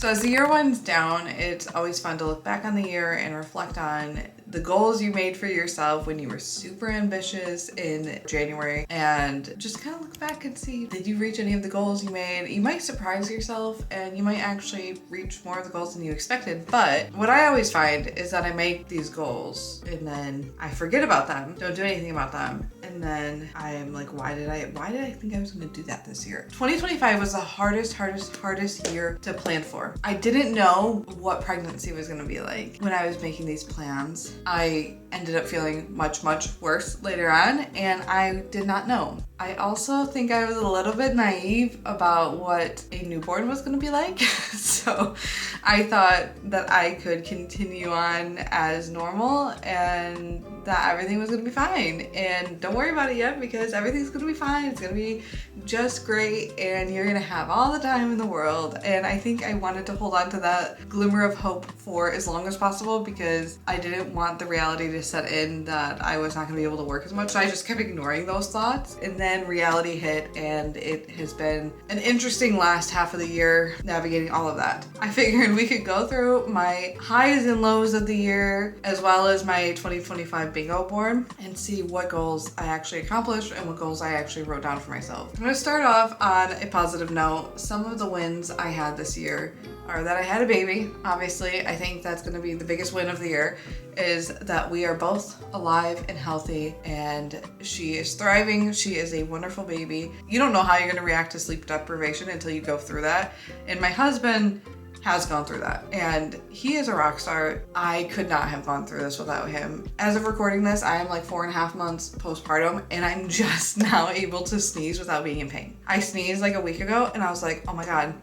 So as the year winds down, it's always fun to look back on the year and reflect on the goals you made for yourself when you were super ambitious in January, and just kind of look back and see, did you reach any of the goals you made? You might surprise yourself and you might actually reach more of the goals than you expected. But what I always find is that I make these goals and then I forget about them, don't do anything about them. And then I'm like, why did I think I was going to do that this year? 2025 was the hardest year to plan for. I didn't know what pregnancy was going to be like when I was making these plans. I ended up feeling much worse later on, and I did not know. I also think I was a little bit naive about what a newborn was going to be like. So I thought that I could continue on as normal and that everything was going to be fine. And don't worry about it yet, because everything's going to be fine. It's going to be just great and you're going to have all the time in the world. And I think I wanted to hold on to that glimmer of hope for as long as possible, because I didn't want the reality to set in that I was not going to be able to work as much. So I just kept ignoring those thoughts, and then reality hit, and it has been an interesting last half of the year navigating all of that. I figured we could go through my highs and lows of the year, as well as my 2025 bingo board, and see what goals I actually accomplished and what goals I actually wrote down for myself. I'm going to start off on a positive note. Some of the wins I had this year are that I had a baby. Obviously, I think that's going to be the biggest win of the year, is that we are both alive and healthy, and she is thriving. She is a wonderful baby. You don't know how you're going to react to sleep deprivation until you go through that. And my husband has gone through that, and he is a rock star. I could not have gone through this without him. As of recording this, I am like 4.5 months postpartum, and I'm just now able to sneeze without being in pain. I sneezed like a week ago, and I was like, oh my God,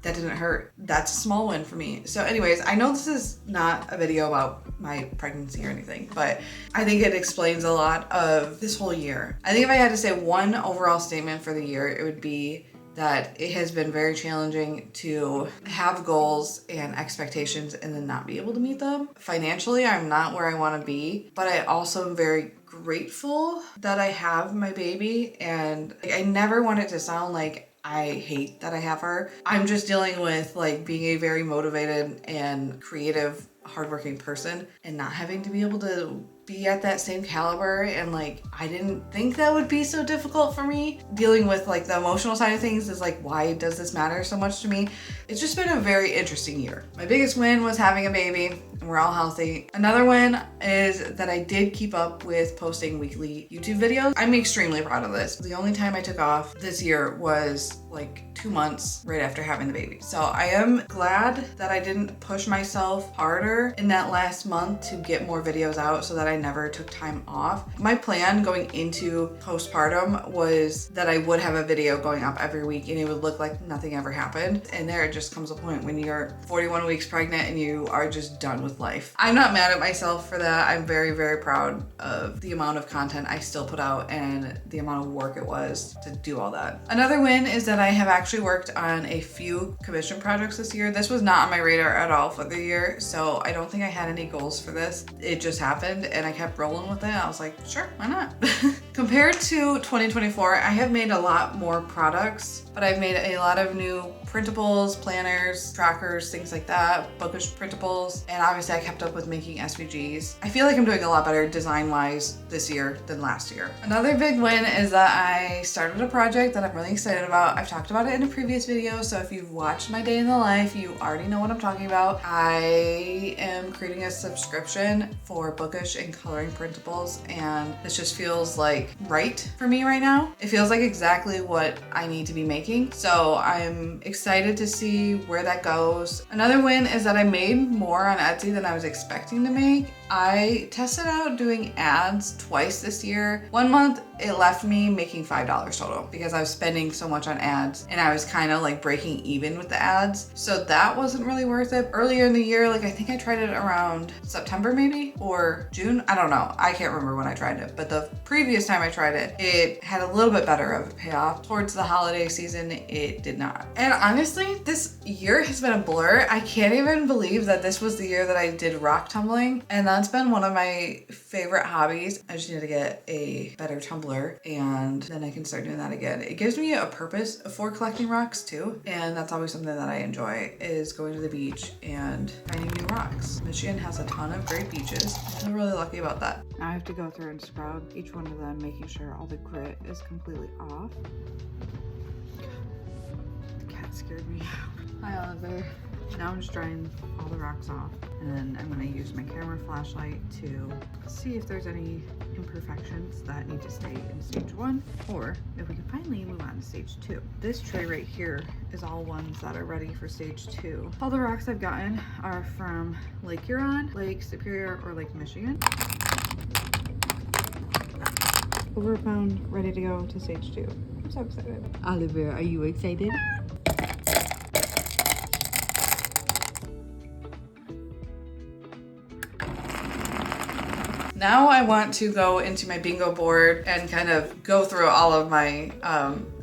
that didn't hurt. That's a small win for me. So anyways, I know this is not a video about my pregnancy or anything, but I think it explains a lot of this whole year. I think if I had to say one overall statement for the year, it would be that it has been very challenging to have goals and expectations and then not be able to meet them. Financially, I'm not where I want to be, but I also am very grateful that I have my baby, and I never want it to sound like I hate that I have her. I'm just dealing with like being a very motivated and creative, hardworking person and not having to be able to be at that same caliber. And like, I didn't think that would be so difficult for me. Dealing with like the emotional side of things is like, why does this matter so much to me? It's just been a very interesting year. My biggest win was having a baby, and we're all healthy. Another win is that I did keep up with posting weekly YouTube videos. I'm extremely proud of this. The only time I took off this year was like 2 months right after having the baby. So I am glad that I didn't push myself harder in that last month to get more videos out, so that I never took time off. My plan going into postpartum was that I would have a video going up every week, and it would look like nothing ever happened. And there just comes a point when you're 41 weeks pregnant and you are just done with life. I'm not mad at myself for that. I'm very proud of the amount of content I still put out and the amount of work it was to do all that. Another win is that I have actually worked on a few commission projects this year. This was not on my radar at all for the year, so I don't think I had any goals for this. It just happened and I kept rolling with it. I was like, sure, why not? Compared to 2024, I have made a lot more products, but I've made a lot of new printables, planners, trackers, things like that, bookish printables, and obviously I kept up with making SVGs. I feel like I'm doing a lot better design-wise this year than last year. Another big win is that I started a project that I'm really excited about. I've talked about it in a previous video, so if you've watched my day in the life, you already know what I'm talking about. I am creating a subscription for bookish and coloring printables, and this just feels like right for me right now. It feels like exactly what I need to be making, so I'm excited to see where that goes. Another win is that I made more on Etsy than I was expecting to make. I tested out doing ads twice this year. 1 month, it left me making $5 total because I was spending so much on ads and I was kind of like breaking even with the ads. So that wasn't really worth it. Earlier in the year, like I think I tried it around September maybe, or June. I don't know. I can't remember when I tried it, but the previous time I tried it, it had a little bit better of a payoff. Towards the holiday season, it did not. And honestly, this year has been a blur. I can't even believe that this was the year that I did rock tumbling, and then that's been one of my favorite hobbies. I just need to get a better tumbler and then I can start doing that again. It gives me a purpose for collecting rocks too. And that's always something that I enjoy, is going to the beach and finding new rocks. Michigan has a ton of great beaches. I feel really lucky about that. Now I have to go through and scrub each one of them, making sure all the grit is completely off. The cat scared me. Hi, Oliver. Now I'm just drying all the rocks off, and then I'm going to use my camera flashlight to see if there's any imperfections that need to stay in stage 1, or if we can finally move on to stage 2. This tray right here is all ones that are ready for stage 2. All the rocks I've gotten are from Lake Huron, Lake Superior, or Lake Michigan. Over a pound, ready to go to stage 2. I'm so excited. Oliver, are you excited? Now I want to go into my bingo board and kind of go through all of my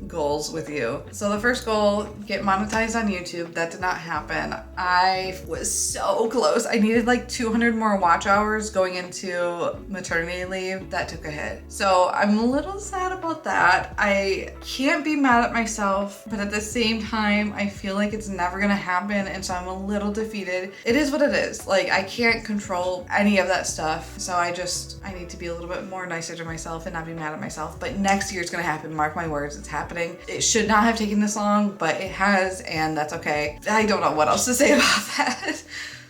goals with you. So the first goal, get monetized on YouTube. That did not happen. I was so close. I needed like 200 more watch hours going into maternity leave. That took a hit. So I'm a little sad about that. I can't be mad at myself, but at the same time, I feel like it's never gonna happen. And so I'm a little defeated. It is what it is. Like, I can't control any of that stuff. So I need to be a little bit more nicer to myself and not be mad at myself. But next year it's gonna happen. Mark my words, it's happening. It should not have taken this long, but it has, and that's okay. I don't know what else to say about that.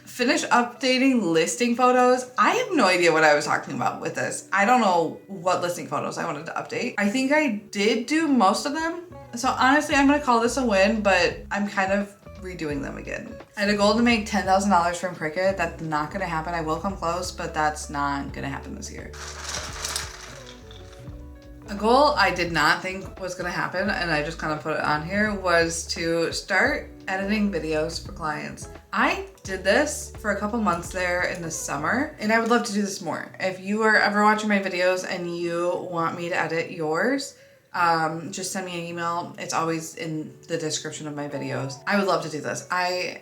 Finish updating listing photos. I have no idea what I was talking about with this. I don't know what listing photos I wanted to update. I think I did do most of them. So honestly, I'm gonna call this a win, but I'm kind of redoing them again. I had a goal to make $10,000 from Cricut. That's not gonna happen. I will come close, but that's not gonna happen this year. A goal I did not think was gonna happen, and I just kind of put it on here, was to start editing videos for clients. I did this for a couple months there in the summer, and I would love to do this more. If you are ever watching my videos and you want me to edit yours, just send me an email. It's always in the description of my videos. I would love to do this.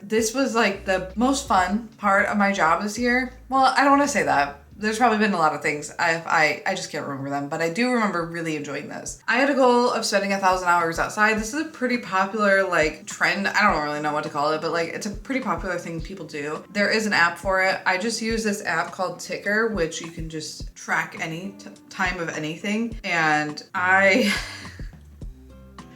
This was like the most fun part of my job this year. Well, I don't want to say that. There's probably been a lot of things. I just can't remember them, but I do remember really enjoying this. I had a goal of spending 1,000 hours outside. This is a pretty popular like trend. I don't really know what to call it, but like it's a pretty popular thing people do. There is an app for it. I just use this app called Ticker, which you can just track any time of anything. And I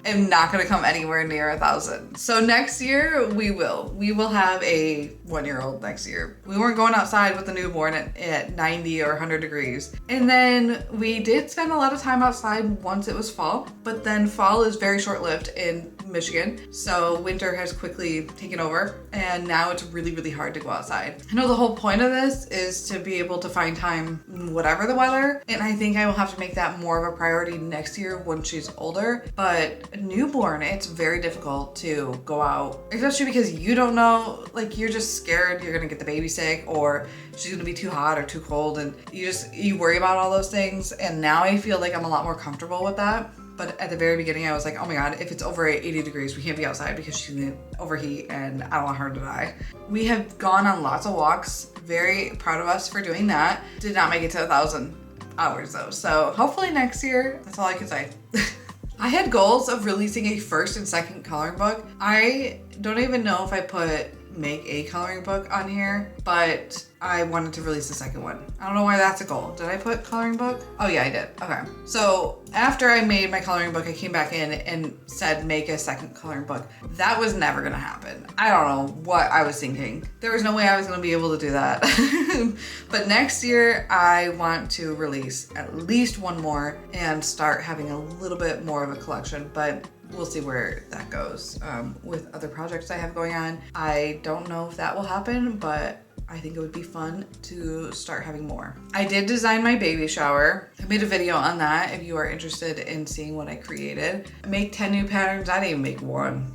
am not gonna come anywhere near 1,000. So next year we will have a 1-year-old next year. We weren't going outside with a newborn at 90 or 100 degrees. And then we did spend a lot of time outside once it was fall, but then fall is very short-lived in Michigan. So winter has quickly taken over and now it's really, really hard to go outside. I know the whole point of this is to be able to find time whatever the weather. And I think I will have to make that more of a priority next year when she's older. But a newborn, it's very difficult to go out, especially because you don't know, like you're just scared you're gonna get the baby sick or she's gonna be too hot or too cold, and you worry about all those things. And now I feel like I'm a lot more comfortable with that. But at the very beginning, I was like, oh my God, if it's over 80 degrees, we can't be outside because she's gonna overheat and I don't want her to die. We have gone on lots of walks. Very proud of us for doing that. Did not make it to 1,000 hours though. So hopefully next year, that's all I can say. I had goals of releasing a first and second coloring book. I don't even know if I put make a coloring book on here, but I wanted to release the second one. I don't know why that's a goal. Did I put coloring book? Oh yeah, I did. Okay. So after I made my coloring book, I came back in and said, make a second coloring book. That was never gonna happen. I don't know what I was thinking. There was no way I was gonna be able to do that. But next year, I want to release at least one more and start having a little bit more of a collection, but we'll see where that goes with other projects I have going on. I don't know if that will happen, but I think it would be fun to start having more. I did design my baby shower. I made a video on that if you are interested in seeing what I created. Make 10 new patterns. I didn't even make one.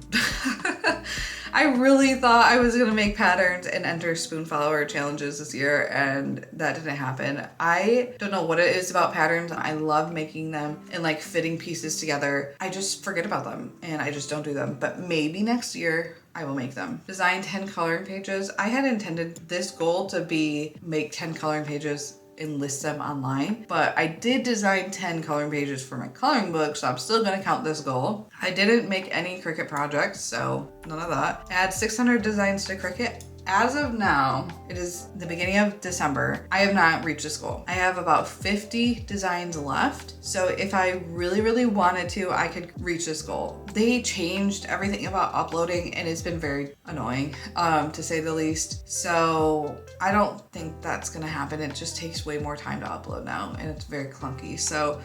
I really thought I was gonna make patterns and enter spoon follower challenges this year, and that didn't happen. I don't know what it is about patterns. I love making them and like fitting pieces together. I just forget about them and I just don't do them. But maybe next year I will make them. Design 10 coloring pages. I had intended this goal to be make 10 coloring pages and list them online, but I did design 10 coloring pages for my coloring book, so I'm still gonna count this goal. I didn't make any Cricut projects, so none of that. Add 600 designs to Cricut. As of now, it is the beginning of December. I have not reached this goal. I have about 50 designs left. So if I really, really wanted to, I could reach this goal. They changed everything about uploading and it's been very annoying, to say the least. So I don't think that's gonna happen. It just takes way more time to upload now and it's very clunky. So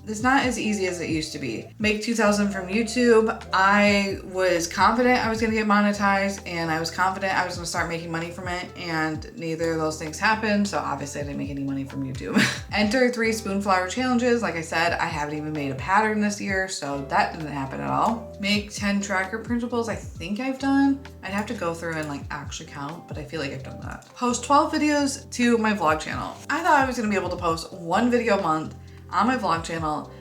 it's not as easy as it used to be. Make 2,000 from YouTube. I was confident I was gonna get monetized and I was confident I was gonna start making money from it, and neither of those things happened, so obviously I didn't make any money from YouTube. Enter 3 spoon flower challenges. Like I said, I haven't even made a pattern this year, so that didn't happen at all. Make 10 tracker printables. I think I've done. I'd have to go through and like actually count, but I feel like I've done that. Post 12 videos to my vlog channel. I thought I was gonna be able to post 1 video a month on my vlog channel.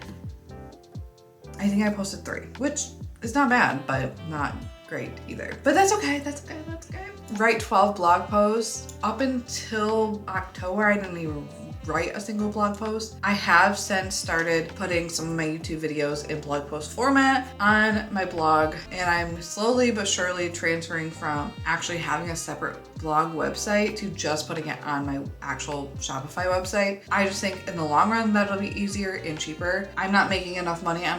I think I posted 3, which is not bad, but not great either. But that's okay, that's okay, that's okay. Write 12 blog posts. Up until October, I didn't even write a single blog post. I have since started putting some of my YouTube videos in blog post format on my blog, and I'm slowly but surely transferring from actually having a separate blog website to just putting it on my actual Shopify website. I just think in the long run that'll be easier and cheaper. I'm not making enough money on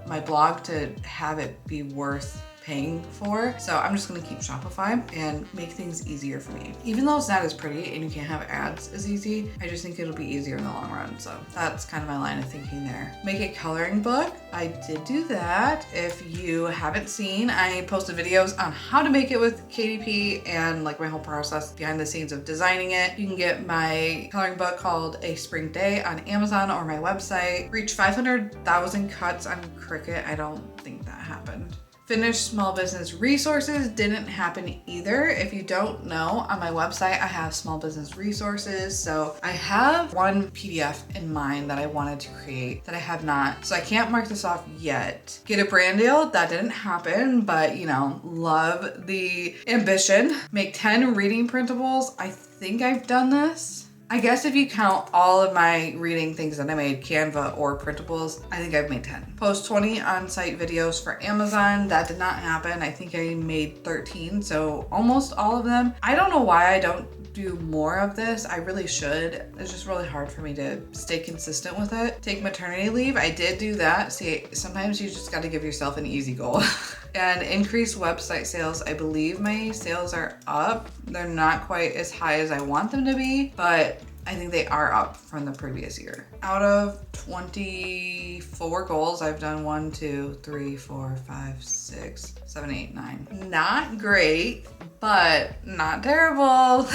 my blog to have it be worth paying for. So I'm just gonna keep Shopify and make things easier for me. Even though it's not as pretty and you can't have ads as easy, I just think it'll be easier in the long run. So that's kind of my line of thinking there. Make a coloring book. I did do that. If you haven't seen, I posted videos on how to make it with KDP and like my whole process behind the scenes of designing it. You can get my coloring book called A Spring Day on Amazon or my website. Reach 500,000 cuts on Cricut. I don't think that happened. Finish small business resources didn't happen either. If you don't know, on my website, I have small business resources. So I have one PDF in mind that I wanted to create that I have not. So I can't mark this off yet. Get a brand deal, that didn't happen, but you know, love the ambition. Make 10 reading printables. I think I've done this. I guess if you count all of my reading things that I made, Canva or printables, I think I've made 10. Post 20 on-site videos for Amazon. That did not happen. I think I made 13, so almost all of them. I don't know why I don't do more of this. I really should. It's just really hard for me to stay consistent with it. Take maternity leave. I did do that. See, sometimes you just got to give yourself an easy goal. And increase website sales. I believe my sales are up. They're not quite as high as I want them to be, but I think they are up from the previous year. Out of 24 goals, I've done 1, 2, 3, 4, 5, 6, 7, 8, 9. Not great, but not terrible.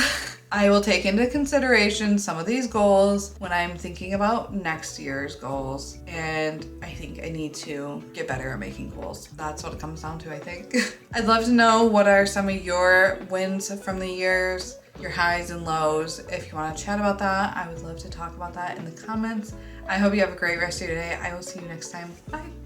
I will take into consideration some of these goals when I'm thinking about next year's goals. And I think I need to get better at making goals. That's what it comes down to, I think. I'd love to know what are some of your wins from the years, your highs and lows. If you want to chat about that, I would love to talk about that in the comments. I hope you have a great rest of your day. I will see you next time. Bye.